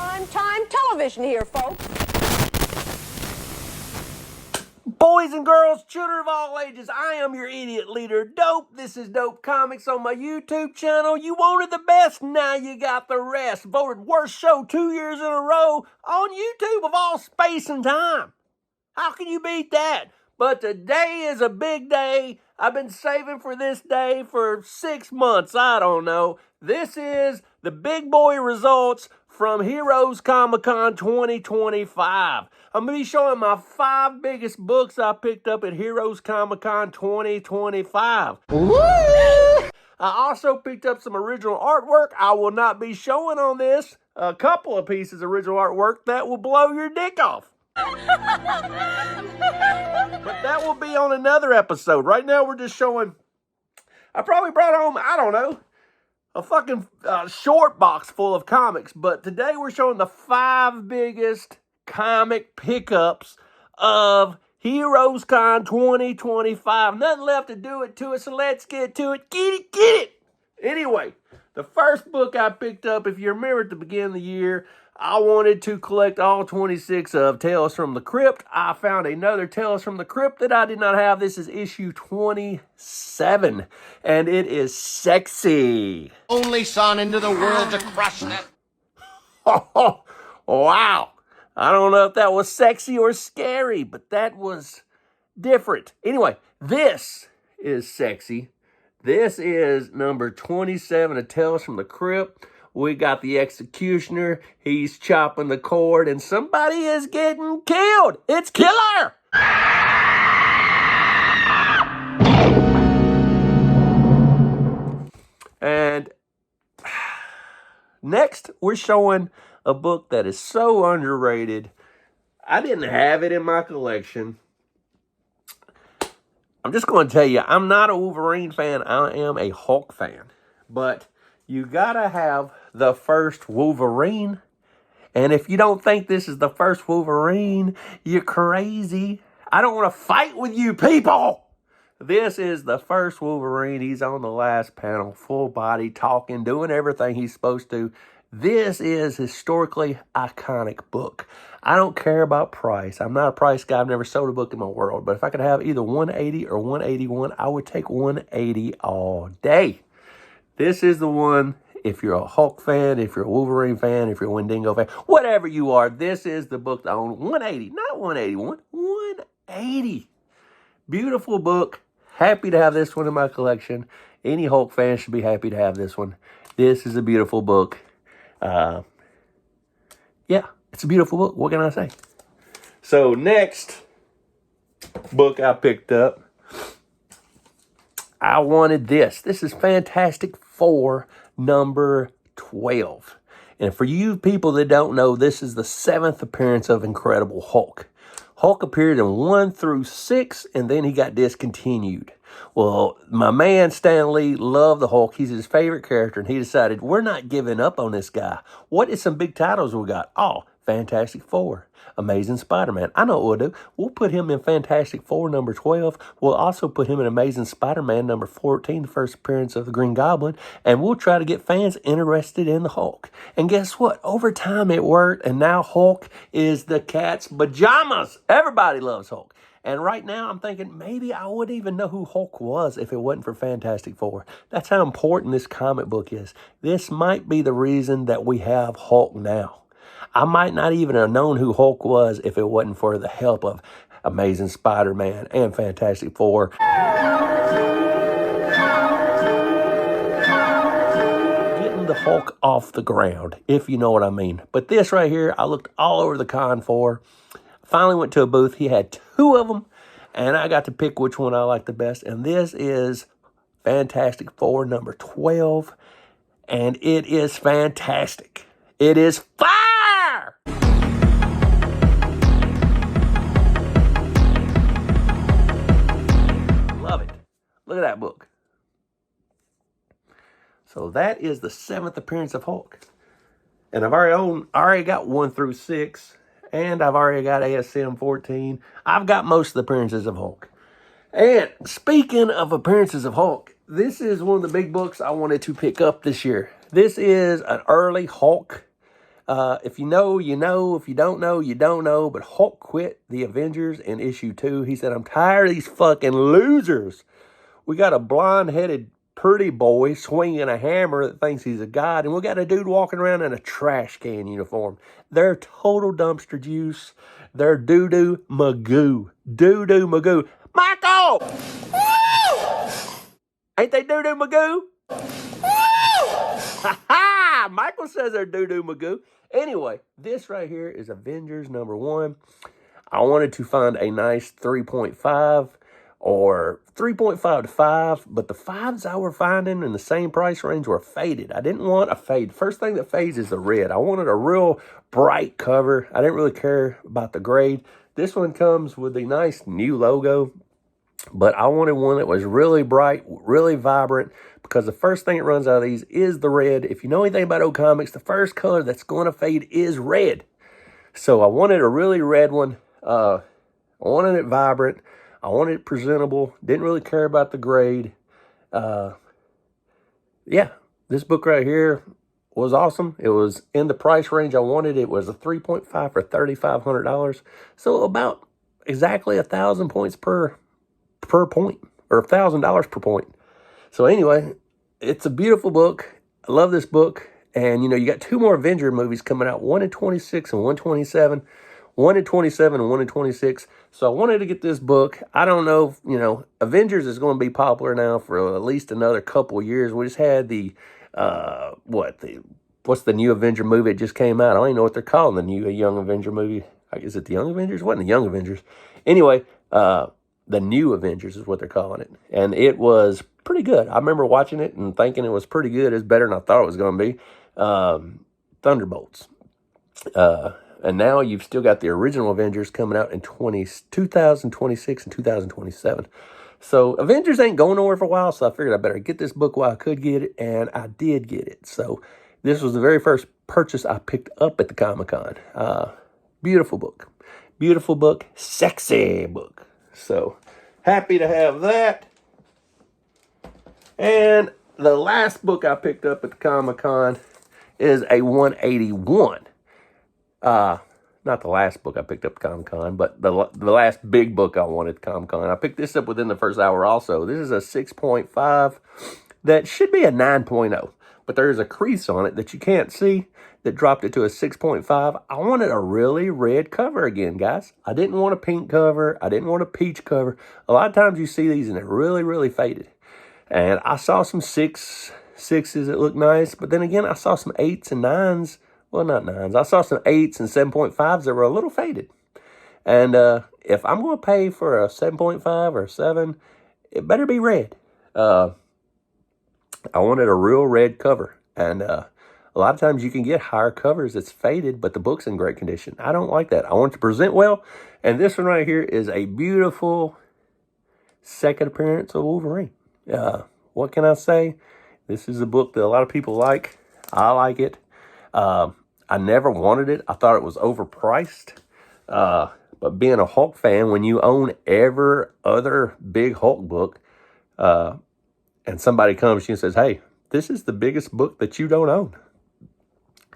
Primetime television here, folks. Boys and girls, children of all ages, I am your idiot leader, Dope. This is Dope Comics on my YouTube channel. You wanted the best, now you got the rest. Voted worst show 2 years in a row on YouTube of all space and time. How can you beat that? But today is a big day. I've been saving for this day for 6 months. I don't know. This is the big boy results from Heroes Comic-Con 2025. I'm going to be showing my 5 biggest books I picked up at Heroes Comic-Con 2025. Woo! I also picked up some original artwork I will not be showing on this. A couple of pieces of original artwork that will blow your dick off. But that will be on another episode. Right now we're just showing, I probably brought home, I don't know, a fucking short box full of comics. But today we're showing the 5 biggest comic pickups of Heroes Con 2025. Nothing left to do it to it, so let's get to it. Get it, get it! Anyway, the first book I picked up, if you remember at the beginning of the year, I wanted to collect all 26 of Tales from the Crypt. I found another Tales from the Crypt that I did not have. This is issue 27, and it is sexy. Only son into the world to crush them. Oh, wow. I don't know if that was sexy or scary, but that was different. Anyway, this is sexy. This is number 27 of Tales from the Crypt. We got the executioner. He's chopping the cord, and somebody is getting killed. It's Killer! And next, we're showing a book that is so underrated. I didn't have it in my collection. I'm just going to tell you, I'm not a Wolverine fan. I am a Hulk fan. But you got to have the first Wolverine. And if you don't think this is the first Wolverine, you're crazy. I don't want to fight with you people. This is the first Wolverine. He's on the last panel, full body, talking, doing everything he's supposed to. This is historically iconic book. I don't care about price. I'm not a price guy. I've never sold a book in my world. But if I could have either 180 or 181, I would take 180 all day. This is the one, if you're a Hulk fan, if you're a Wolverine fan, if you're a Wendigo fan, whatever you are, this is the book to own. 180, not 181, 180. Beautiful book. Happy to have this one in my collection. Any Hulk fan should be happy to have this one. This is a beautiful book. Yeah, it's a beautiful book. What can I say? So next book I picked up, I wanted this. This is Fantastic Four number 12. And for you people that don't know, this is the 7th appearance of Incredible Hulk. Hulk appeared in 1 through 6, and then he got discontinued. Well, my man Stan Lee loved the Hulk. He's his favorite character, and he decided, we're not giving up on this guy. What is some big titles we got? Oh, Fantastic Four, Amazing Spider-Man. I know what we'll do. We'll put him in Fantastic Four number 12. We'll also put him in Amazing Spider-Man number 14, the first appearance of the Green Goblin. And we'll try to get fans interested in the Hulk. And guess what? Over time it worked, and now Hulk is the cat's pajamas. Everybody loves Hulk. And right now I'm thinking maybe I wouldn't even know who Hulk was if it wasn't for Fantastic Four. That's how important this comic book is. This might be the reason that we have Hulk now. I might not even have known who Hulk was if it wasn't for the help of Amazing Spider-Man and Fantastic Four. Getting the Hulk off the ground, if you know what I mean. But this right here, I looked all over the con for. Finally went to a booth. He had 2 of them, and I got to pick which one I like the best. And this is Fantastic Four number 12, and it is fantastic. It is fire! Love it. Look at that book. So that is the 7th appearance of Hulk. And I've already got 1 through 6. And I've already got ASM 14. I've got most of the appearances of Hulk. And speaking of appearances of Hulk, this is one of the big books I wanted to pick up this year. This is an early Hulk If you know, you know. If you don't know, you don't know. But Hulk quit the Avengers in issue 2. He said, I'm tired of these fucking losers. We got a blonde-headed pretty boy swinging a hammer that thinks he's a god, and we got a dude walking around in a trash can uniform. They're total dumpster juice. They're doo-doo magoo. Doo-doo magoo. Michael! Woo! Ain't they doo-doo magoo? Ha ha! Michael says they're doo-doo magoo. Anyway, this right here is Avengers number 1. I wanted to find a nice 3.5 or 3.5 to 5, but the 5s I were finding in the same price range were faded. I didn't want a fade. First thing that fades is the red. I wanted a real bright cover. I didn't really care about the grade. This one comes with a nice new logo, but I wanted one that was really bright, really vibrant, because the first thing that runs out of these is the red. If you know anything about old comics, the first color that's going to fade is red. So I wanted a really red one. I wanted it vibrant. I wanted it presentable. Didn't really care about the grade. Yeah, this book right here was awesome. It was in the price range I wanted. It was a 3.5 for $3,500. So about exactly 1,000 points per point, or $1,000 per point. So anyway, it's a beautiful book. I love this book. And, you know, you got 2 more Avenger movies coming out, 1 in 26 and 1 27. 1 in 27 and 1 in 26. So I wanted to get this book. I don't know if, you know, Avengers is going to be popular now for at least another couple of years. We just had the, what's the new Avenger movie that just came out? I don't even know what they're calling the new Young Avenger movie. Is it the Young Avengers? It wasn't the Young Avengers. Anyway, the new Avengers is what they're calling it. And it was pretty good. I remember watching it and thinking it was pretty good. It's better than I thought it was going to be. Thunderbolts. And now you've still got the original Avengers coming out in 2026 and 2027. So Avengers ain't going nowhere for a while, so I figured I better get this book while I could get it, and I did get it. So this was the very first purchase I picked up at the Comic-Con. Beautiful book. Beautiful book. Sexy book. So happy to have that. And the last book I picked up at the Comic-Con is a 181. Not the last book I picked up at Comic-Con, but the last big book I wanted at Comic-Con. I picked this up within the first hour also. This is a 6.5 that should be a 9.0, but there is a crease on it that you can't see that dropped it to a 6.5. I wanted a really red cover again, guys. I didn't want a pink cover. I didn't want a peach cover. A lot of times you see these and they're really, really faded. And I saw some sixes that look nice, but then again, I saw some 8s and 9s. Well, not 9s. I saw some 8s and 7.5s that were a little faded. And if I'm going to pay for a 7.5 or a 7, it better be red. I wanted a real red cover. And a lot of times you can get higher covers that's faded, but the book's in great condition. I don't like that. I want it to present well. And this one right here is a beautiful second appearance of Wolverine. What can I say? This is a book that a lot of people like. I like it. I never wanted it. I thought it was overpriced. But being a Hulk fan, when you own every other big Hulk book, and somebody comes to you and says, hey, this is the biggest book that you don't own.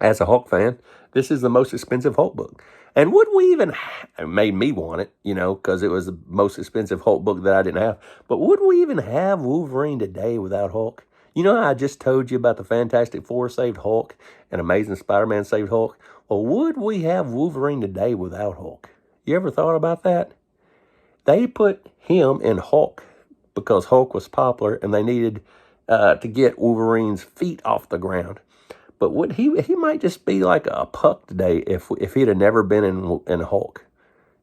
As a Hulk fan, this is the most expensive Hulk book. And would we even, it made me want it, you know, because it was the most expensive Hulk book that I didn't have. But would we even have Wolverine today without Hulk? You know how I just told you about the Fantastic Four saved Hulk and Amazing Spider-Man saved Hulk? Well, would we have Wolverine today without Hulk? You ever thought about that? They put him in Hulk because Hulk was popular and they needed to get Wolverine's feet off the ground. But would he might just be like a Puck today if he'd have never been in Hulk.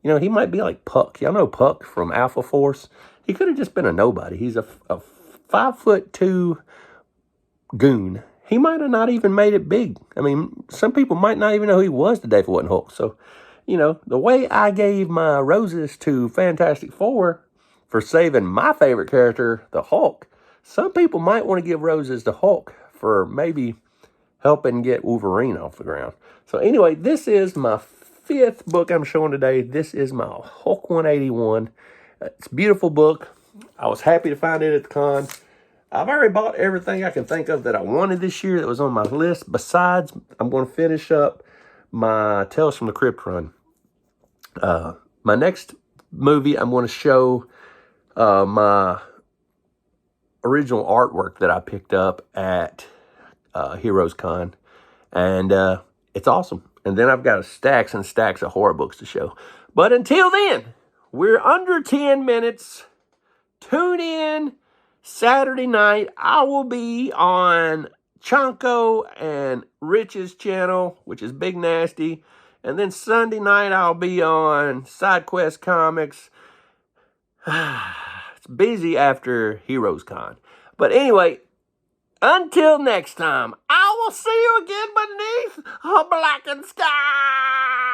You know, he might be like Puck. Y'all know Puck from Alpha Force? He could have just been a nobody. He's a 5'2" goon. He might have not even made it big. I mean, some people might not even know who he was today if it wasn't Hulk. So, you know, the way I gave my roses to Fantastic Four for saving my favorite character, the Hulk, some people might want to give roses to Hulk for maybe helping get Wolverine off the ground. So anyway, this is my 5th book I'm showing today. This is my Hulk 181. It's a beautiful book. I was happy to find it at the con. I've already bought everything I can think of that I wanted this year that was on my list. Besides, I'm going to finish up my Tales from the Crypt run. My next movie, I'm going to show my original artwork that I picked up at Heroes Con. And it's awesome. And then I've got stacks and stacks of horror books to show. But until then, we're under 10 minutes. Tune in Saturday night. I will be on Chonko and Rich's channel, which is Big Nasty. And then Sunday night, I'll be on SideQuest Comics. It's busy after Heroes Con. But anyway, until next time, I will see you again beneath a blackened sky.